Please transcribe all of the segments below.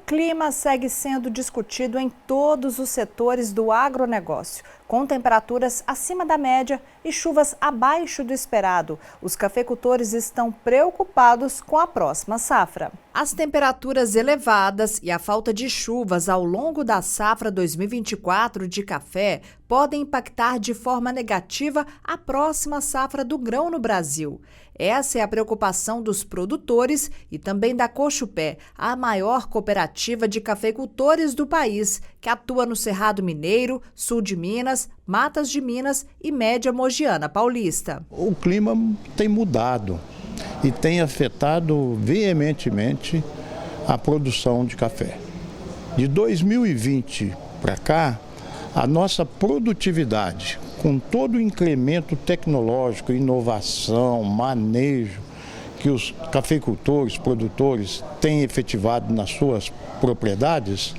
clima segue sendo discutido em todos os setores do agronegócio. Com temperaturas acima da média e chuvas abaixo do esperado, os cafeicultores estão preocupados com a próxima safra. As temperaturas elevadas e a falta de chuvas ao longo da safra 2024 de café podem impactar de forma negativa a próxima safra do grão no Brasil. Essa é a preocupação dos produtores e também da Cochupé, a maior cooperativa de cafeicultores do país, que atua no Cerrado Mineiro, sul de Minas, Matas de Minas e Média Mogiana Paulista. O clima tem mudado e tem afetado veementemente a produção de café. De 2020 para cá, a nossa produtividade, com todo o incremento tecnológico, inovação, manejo que os cafeicultores, produtores têm efetivado nas suas propriedades,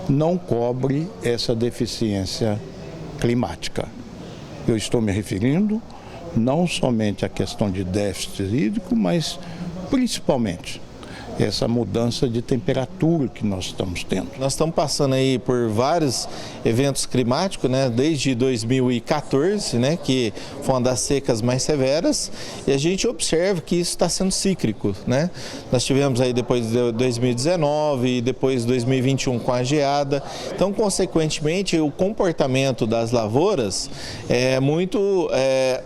não cobre essa deficiência climática. Eu estou me referindo não somente à questão de déficit hídrico, mas principalmente essa mudança de temperatura que nós estamos tendo. Nós estamos passando aí por vários eventos climáticos, né, desde 2014, né, que foi uma das secas mais severas, e a gente observa que isso está sendo cíclico, né? Nós tivemos aí depois de 2019 e depois de 2021 com a geada. Então, consequentemente, o comportamento das lavouras é muito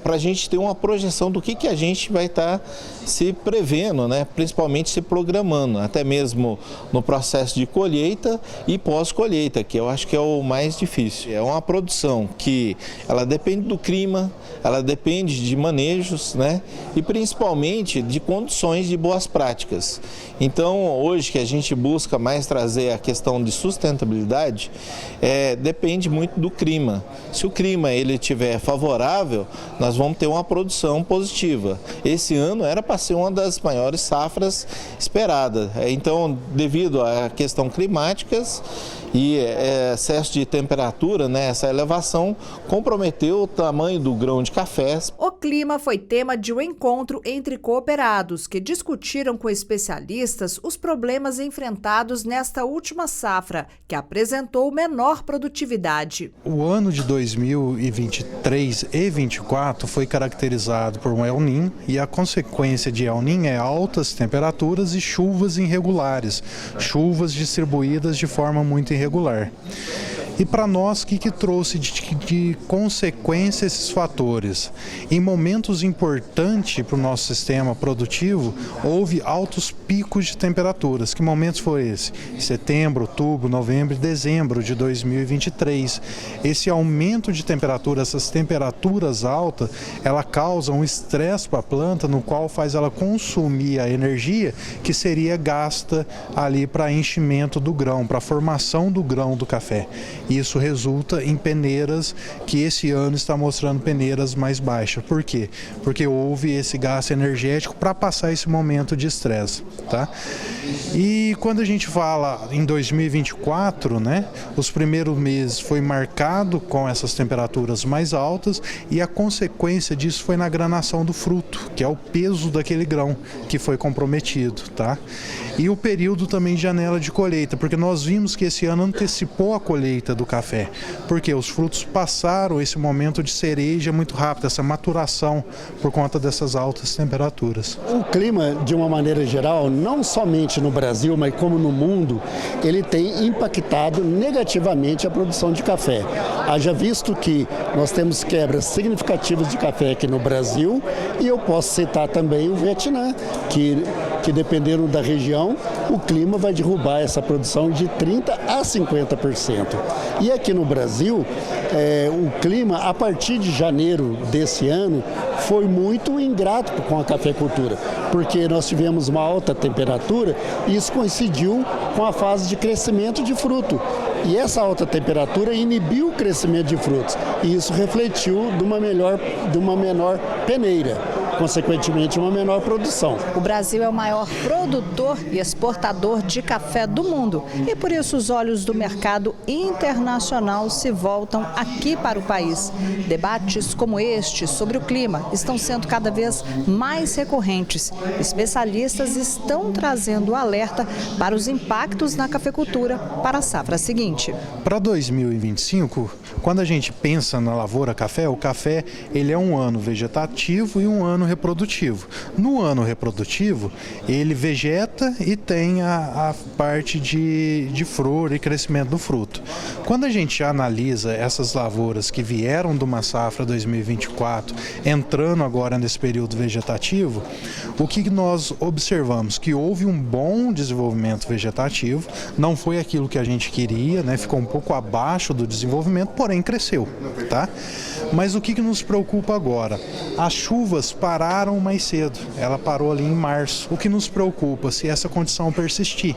para a gente ter uma projeção do que a gente vai estar se prevendo, né, principalmente se programando, até mesmo no processo de colheita e pós-colheita, que eu acho que é o mais difícil. É uma produção que ela depende do clima, ela depende de manejos, né, e principalmente de condições de boas práticas. Então, hoje que a gente busca mais trazer a questão de sustentabilidade, depende muito do clima. Se o clima ele estiver favorável, nós vamos ter uma produção positiva. Esse ano era para ser uma das maiores safras esperadas. Então, devido à questão climáticas e excesso de temperatura, né, essa elevação comprometeu o tamanho do grão de cafés. O clima foi tema de um encontro entre cooperados que discutiram com especialistas os problemas enfrentados nesta última safra, que apresentou menor produtividade. O ano de 2023 e 2024 foi caracterizado por um El Niño, e a consequência de El Niño é altas temperaturas e chuvas irregulares, chuvas distribuídas de forma muito irregular. E para nós, o que trouxe de consequência esses fatores? Em momentos importantes para o nosso sistema produtivo, houve altos picos de temperaturas. Que momentos foi esse? Setembro, outubro, novembro e dezembro de 2023. Esse aumento de temperatura, essas temperaturas altas, ela causa um estresse para a planta, no qual faz ela consumir a energia que seria gasta ali para enchimento do grão, para a formação do grão do café. Isso resulta em peneiras que esse ano está mostrando peneiras mais baixas. Por quê? Porque houve esse gasto energético para passar esse momento de estresse, tá? E quando a gente fala em 2024, né, os primeiros meses foi marcado com essas temperaturas mais altas, e a consequência disso foi na granação do fruto, que é o peso daquele grão que foi comprometido, tá? E o período também de janela de colheita, porque nós vimos que esse ano antecipou a colheita do café, porque os frutos passaram esse momento de cereja muito rápido, essa maturação por conta dessas altas temperaturas. O clima, de uma maneira geral, não somente no Brasil, mas como no mundo, ele tem impactado negativamente a produção de café. Haja visto que nós temos quebras significativas de café aqui no Brasil, e eu posso citar também o Vietnã, que dependendo da região, o clima vai derrubar essa produção de 30% a 50%. E aqui no Brasil, o clima, a partir de janeiro desse ano, foi muito ingrato com a cafeicultura, porque nós tivemos uma alta temperatura e isso coincidiu com a fase de crescimento de fruto. E essa alta temperatura inibiu o crescimento de frutos, e isso refletiu de uma menor peneira. consequentemente, uma menor produção. O Brasil é o maior produtor e exportador de café do mundo e por isso os olhos do mercado internacional se voltam aqui para o país. Debates como este sobre o clima estão sendo cada vez mais recorrentes. Especialistas estão trazendo alerta para os impactos na cafeicultura para a safra seguinte. Para 2025, quando a gente pensa na lavoura café, o café ele é um ano vegetativo e um ano reprodutivo. No ano reprodutivo, ele vegeta e tem a parte de flor e crescimento do fruto. Quando a gente analisa essas lavouras que vieram de uma safra 2024, entrando agora nesse período vegetativo, o que nós observamos? Que houve um bom desenvolvimento vegetativo, não foi aquilo que a gente queria, né? Ficou um pouco abaixo do desenvolvimento, porém cresceu, tá? Mas o que nos preocupa agora? As chuvas pararam mais cedo, ela parou ali em março. O que nos preocupa se essa condição persistir,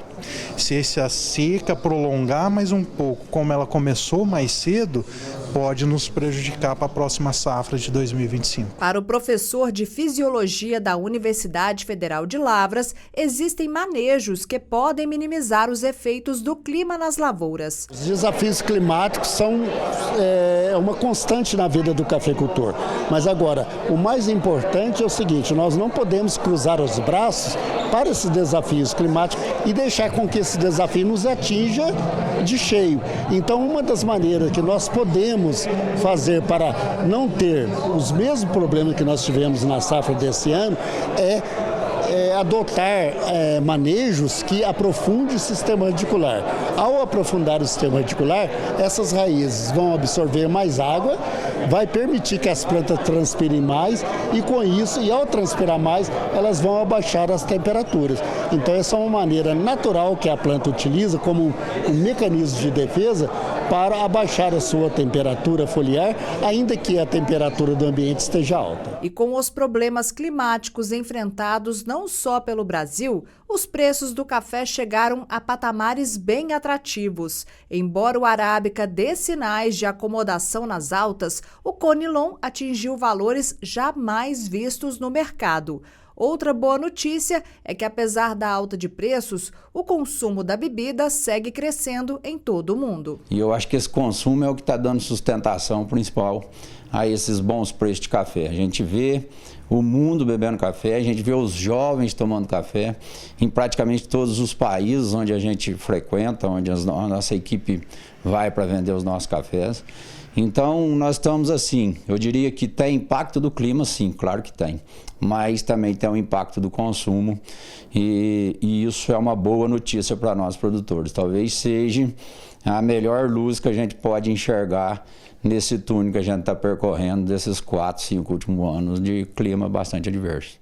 se essa seca prolongar mais um pouco, como ela começou mais cedo, pode nos prejudicar para a próxima safra de 2025. Para o professor de Fisiologia da Universidade Federal de Lavras, existem manejos que podem minimizar os efeitos do clima nas lavouras. Os desafios climáticos são uma constante na vida do cafeicultor. Mas agora, o mais importante é o seguinte, nós não podemos cruzar os braços para esses desafios climáticos e deixar com que esse desafio nos atinja de cheio. Então, uma das maneiras que nós podemos fazer para não ter os mesmos problemas que nós tivemos na safra desse ano é adotar manejos que aprofundem o sistema radicular. Ao aprofundar o sistema radicular, essas raízes vão absorver mais água, vai permitir que as plantas transpirem mais e com isso, e ao transpirar mais, elas vão abaixar as temperaturas. Então essa é uma maneira natural que a planta utiliza como um mecanismo de defesa para abaixar a sua temperatura foliar, ainda que a temperatura do ambiente esteja alta. E com os problemas climáticos enfrentados não só pelo Brasil, os preços do café chegaram a patamares bem atrativos. Embora o arábica dê sinais de acomodação nas altas, o Conilon atingiu valores jamais vistos no mercado. Outra boa notícia é que, apesar da alta de preços, o consumo da bebida segue crescendo em todo o mundo. E eu acho que esse consumo é o que está dando sustentação principal a esses bons preços de café. A gente vê o mundo bebendo café, a gente vê os jovens tomando café em praticamente todos os países onde a gente frequenta, onde a nossa equipe vai para vender os nossos cafés. Então, nós estamos assim, eu diria que tem impacto do clima, sim, claro que tem, mas também tem um impacto do consumo e isso é uma boa notícia para nós produtores. Talvez seja a melhor luz que a gente pode enxergar nesse túnel que a gente está percorrendo desses 4, 5 últimos anos de clima bastante adverso.